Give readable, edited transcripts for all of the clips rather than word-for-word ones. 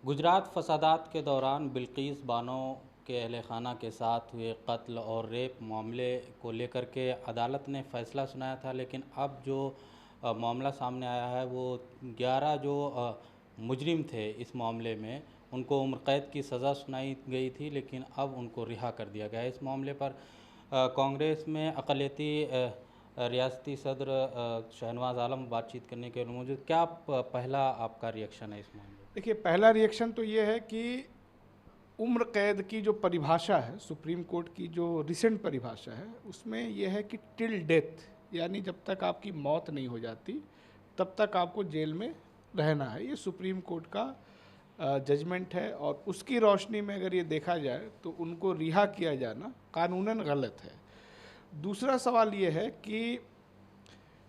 गुजरात फसादात के दौरान बिल्किस बानो के अहल खाना के साथ हुए कत्ल और रेप मामले को लेकर के अदालत ने फैसला सुनाया था, लेकिन अब जो मामला सामने आया है वो 11 जो मुजरिम थे इस मामले में, उनको उम्र कैद की सज़ा सुनाई गई थी, लेकिन अब उनको रिहा कर दिया गया है। इस मामले पर कांग्रेस में अक़लियती रियासती सदर शहनवाज आलम बातचीत करने के लिए मौजूद। क्या पहला आपका रिएक्शन है इस मामले में? देखिए, पहला रिएक्शन तो ये है कि उम्र कैद की जो परिभाषा है, सुप्रीम कोर्ट की जो रिसेंट परिभाषा है, उसमें यह है कि टिल डेथ, यानी जब तक आपकी मौत नहीं हो जाती तब तक आपको जेल में रहना है। ये सुप्रीम कोर्ट का जजमेंट है और उसकी रोशनी में अगर ये देखा जाए तो उनको रिहा किया जाना कानूनन गलत है। दूसरा सवाल ये है कि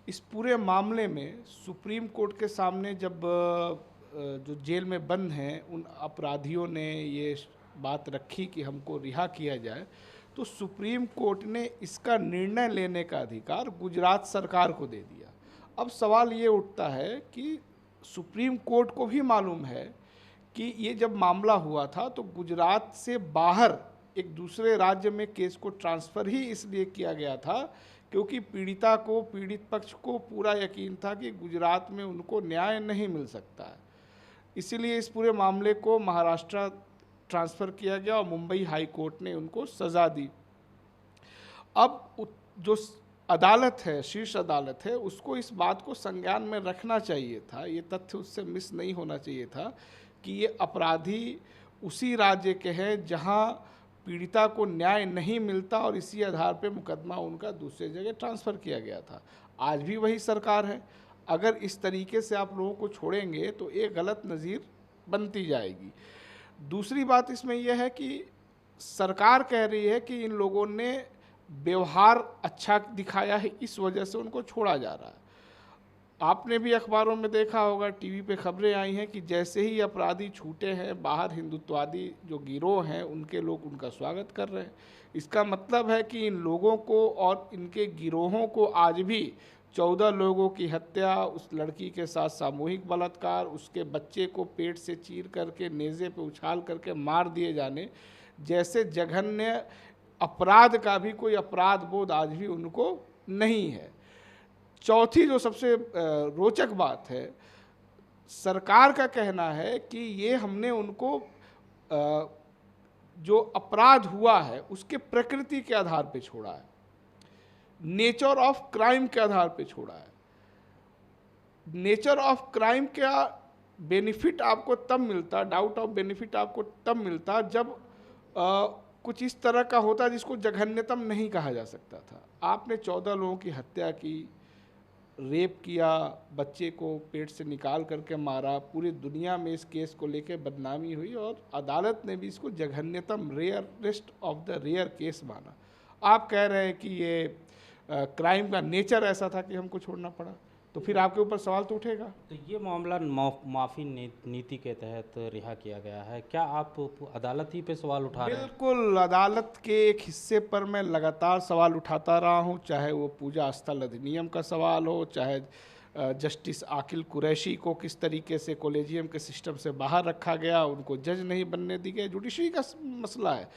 इस पूरे मामले में सुप्रीम कोर्ट के सामने जब जो जेल में बंद हैं उन अपराधियों ने ये बात रखी कि हमको रिहा किया जाए, तो सुप्रीम कोर्ट ने इसका निर्णय लेने का अधिकार गुजरात सरकार को दे दिया। अब सवाल ये उठता है कि सुप्रीम कोर्ट को भी मालूम है कि ये जब मामला हुआ था तो गुजरात से बाहर एक दूसरे राज्य में केस को ट्रांसफ़र ही इसलिए किया गया था क्योंकि पीड़ित पक्ष को पूरा यकीन था कि गुजरात में उनको न्याय नहीं मिल सकता है। इसीलिए इस पूरे मामले को महाराष्ट्र ट्रांसफ़र किया गया और मुंबई हाई कोर्ट ने उनको सज़ा दी। अब जो अदालत है, शीर्ष अदालत है, उसको इस बात को संज्ञान में रखना चाहिए था, ये तथ्य उससे मिस नहीं होना चाहिए था कि ये अपराधी उसी राज्य के हैं जहां पीड़िता को न्याय नहीं मिलता और इसी आधार पे मुकदमा उनका दूसरे जगह ट्रांसफ़र किया गया था। आज भी वही सरकार है। अगर इस तरीके से आप लोगों को छोड़ेंगे तो एक गलत नज़ीर बनती जाएगी। दूसरी बात इसमें यह है कि सरकार कह रही है कि इन लोगों ने व्यवहार अच्छा दिखाया है, इस वजह से उनको छोड़ा जा रहा है। आपने भी अखबारों में देखा होगा, टीवी पे खबरें आई हैं कि जैसे ही अपराधी छूटे हैं बाहर, हिंदुत्ववादी जो गिरोह हैं उनके लोग उनका स्वागत कर रहे हैं। इसका मतलब है कि इन लोगों को और इनके गिरोहों को आज भी 14 लोगों की हत्या, उस लड़की के साथ सामूहिक बलात्कार, उसके बच्चे को पेट से चीर करके नेज़े पे उछाल करके मार दिए जाने जैसे जघन्य अपराध का भी कोई अपराध बोध आज भी उनको नहीं है। चौथी जो सबसे रोचक बात है, सरकार का कहना है कि ये हमने उनको जो अपराध हुआ है उसके प्रकृति के आधार पे छोड़ा है, नेचर ऑफ क्राइम के आधार पे छोड़ा है। नेचर ऑफ क्राइम का बेनिफिट आपको तब मिलता, डाउट ऑफ बेनिफिट आपको तब मिलता जब कुछ इस तरह का होता जिसको जघन्यतम नहीं कहा जा सकता था। आपने 14 लोगों की हत्या की, रेप किया, बच्चे को पेट से निकाल करके मारा, पूरी दुनिया में इस केस को लेकर बदनामी हुई और अदालत ने भी इसको जघन्यतम, rarest of the rare case माना। आप कह रहे हैं कि ये क्राइम का नेचर ऐसा था कि हमको छोड़ना पड़ा, तो फिर आपके ऊपर सवाल तो उठेगा। तो ये मामला माफ़ी नीति के तहत रिहा किया गया है, क्या आप अदालत ही पे सवाल उठा रहे हैं? बिल्कुल, अदालत के एक हिस्से पर मैं लगातार सवाल उठाता रहा हूँ, चाहे वो पूजा स्थल अधिनियम का सवाल हो, चाहे जस्टिस आकिल कुरैशी को किस तरीके से कॉलेजियम के सिस्टम से बाहर रखा गया, उनको जज नहीं बनने दी गई, जुडिशरी का मसला है।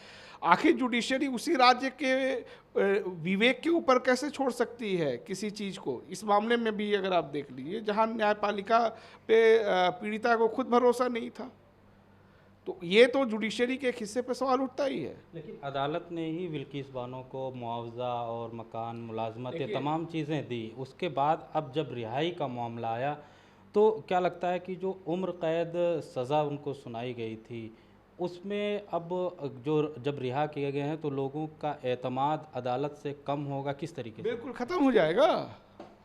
आखिर जुडिशरी उसी राज्य के विवेक के ऊपर कैसे छोड़ सकती है किसी चीज़ को? इस मामले में भी अगर आप देख लीजिए, जहाँ न्यायपालिका पे पीड़िता को खुद भरोसा नहीं था, तो ये तो जुडिशरी के एक हिस्से पे सवाल उठता ही है। लेकिन अदालत ने ही बिल्किस बानो को मुआवजा और मकान, मुलाजमत, ये तमाम चीज़ें दी। उसके बाद अब जब रिहाई का मामला आया तो क्या लगता है कि जो उम्र कैद सज़ा उनको सुनाई गई थी उसमें अब जब रिहा किए गए हैं तो लोगों का एतमाद अदालत से कम होगा, किस तरीके से? बिल्कुल ख़त्म हो जाएगा,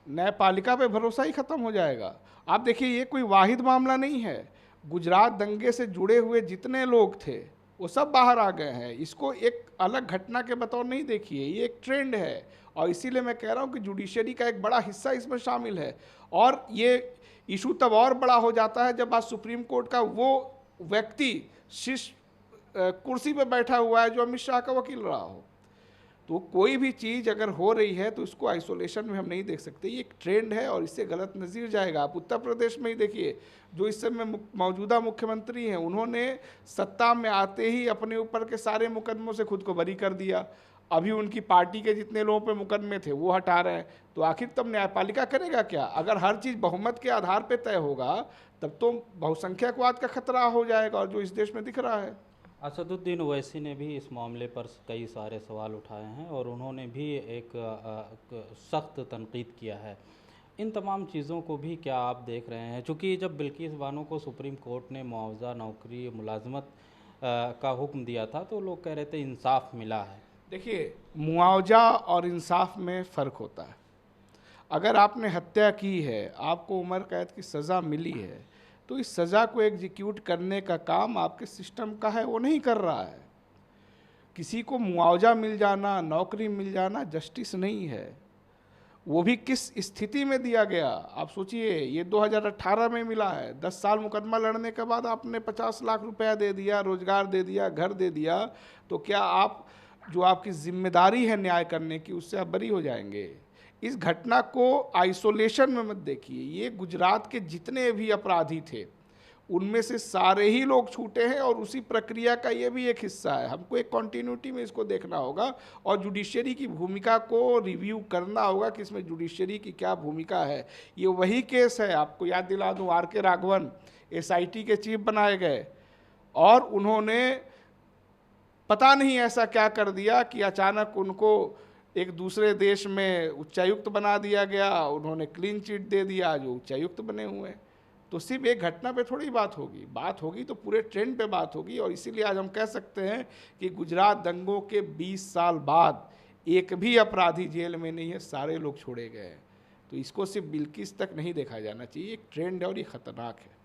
न्यायपालिका पे भरोसा ही ख़त्म हो जाएगा। आप देखिए, ये कोई वाहिद मामला नहीं है। गुजरात दंगे से जुड़े हुए जितने लोग थे वो सब बाहर आ गए हैं। इसको एक अलग घटना के बतौर नहीं देखिए, ये एक ट्रेंड है और इसीलिए मैं कह रहा हूँ कि जुडिशरी का एक बड़ा हिस्सा इसमें शामिल है। और ये इशू तब और बड़ा हो जाता है जब आज सुप्रीम कोर्ट का वो व्यक्ति शीर्ष कुर्सी पर बैठा हुआ है जो अमित शाह का वकील रहा हो। तो कोई भी चीज़ अगर हो रही है तो इसको आइसोलेशन में हम नहीं देख सकते, ये एक ट्रेंड है और इससे गलत नज़ीर जाएगा। आप उत्तर प्रदेश में ही देखिए, जो इस समय मौजूदा मुख्यमंत्री हैं, उन्होंने सत्ता में आते ही अपने ऊपर के सारे मुकदमों से खुद को बरी कर दिया। अभी उनकी पार्टी के जितने लोगों पे मुकदमे थे वो हटा रहे हैं। तो आखिर तब न्यायपालिका करेगा क्या? अगर हर चीज़ बहुमत के आधार पर तय होगा तब तो बहुसंख्यकवाद का खतरा हो जाएगा, और जो इस देश में दिख रहा है। असदुद्दीन ओवैसी ने भी इस मामले पर कई सारे सवाल उठाए हैं और उन्होंने भी एक सख्त तनकीद किया है। इन तमाम चीज़ों को भी क्या आप देख रहे हैं? चूँकि जब बिल्किस बानो को सुप्रीम कोर्ट ने मुआवजा, नौकरी, मुलाजमत का हुक्म दिया था तो लोग कह रहे थे इंसाफ मिला है। देखिए, मुआवजा और इंसाफ में फ़र्क होता है। अगर आपने हत्या की है, आपको उम्र कैद की सज़ा मिली है, तो इस सज़ा को एग्जीक्यूट करने का काम आपके सिस्टम का है, वो नहीं कर रहा है। किसी को मुआवजा मिल जाना, नौकरी मिल जाना जस्टिस नहीं है। वो भी किस स्थिति में दिया गया, आप सोचिए। ये 2018 में मिला है, 10 साल मुकदमा लड़ने के बाद आपने 50 लाख रुपया दे दिया, रोजगार दे दिया, घर दे दिया, तो क्या आप, जो आपकी जिम्मेदारी है न्याय करने की, उससे आप बरी हो जाएंगे? इस घटना को आइसोलेशन में मत देखिए। ये गुजरात के जितने भी अपराधी थे उनमें से सारे ही लोग छूटे हैं, और उसी प्रक्रिया का ये भी एक हिस्सा है। हमको एक कॉन्टिन्यूटी में इसको देखना होगा और जुडिशरी की भूमिका को रिव्यू करना होगा कि इसमें जुडिशरी की क्या भूमिका है। ये वही केस है, आपको याद दिला दूं, आर.के. राघवन SIT के चीफ बनाए गए और उन्होंने पता नहीं ऐसा क्या कर दिया कि अचानक उनको एक दूसरे देश में उच्चायुक्त बना दिया गया, उन्होंने क्लीन चिट दे दिया, जो उच्चायुक्त बने हुए हैं। तो सिर्फ एक घटना पे थोड़ी बात होगी तो पूरे ट्रेंड पे बात होगी। और इसीलिए आज हम कह सकते हैं कि गुजरात दंगों के 20 साल बाद एक भी अपराधी जेल में नहीं है, सारे लोग छोड़े गए हैं। तो इसको सिर्फ बिल्किस तक नहीं देखा जाना चाहिए, एक ट्रेंड है और ये ख़तरनाक है।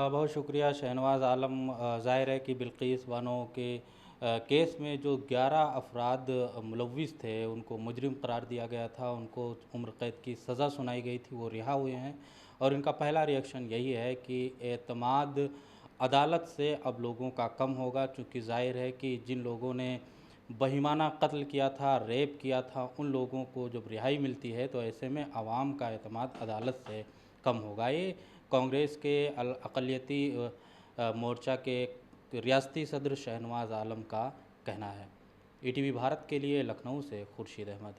बहुत शुक्रिया शहनवाज़ आलम। ज़ाहिर है कि बिल्किस बानो के केस में जो 11 अफराद मुलव्विस थे उनको मुजरिम करार दिया गया था, उनको उम्र कैद की सज़ा सुनाई गई थी, वो रिहा हुए हैं। और इनका पहला रिएक्शन यही है कि एतमाद अदालत से अब लोगों का कम होगा, चूँकि ज़ाहिर है कि जिन लोगों ने बहिमाना कत्ल किया था, रेप किया था, उन लोगों को जब रिहाई मिलती है तो ऐसे में आवाम का एतमाद अदालत से कम होगा। ये कांग्रेस के अक़लियती मोर्चा के रियासती सदर शहनवाज़ आलम का कहना है। ETV भारत के लिए लखनऊ से खुर्शीद अहमद।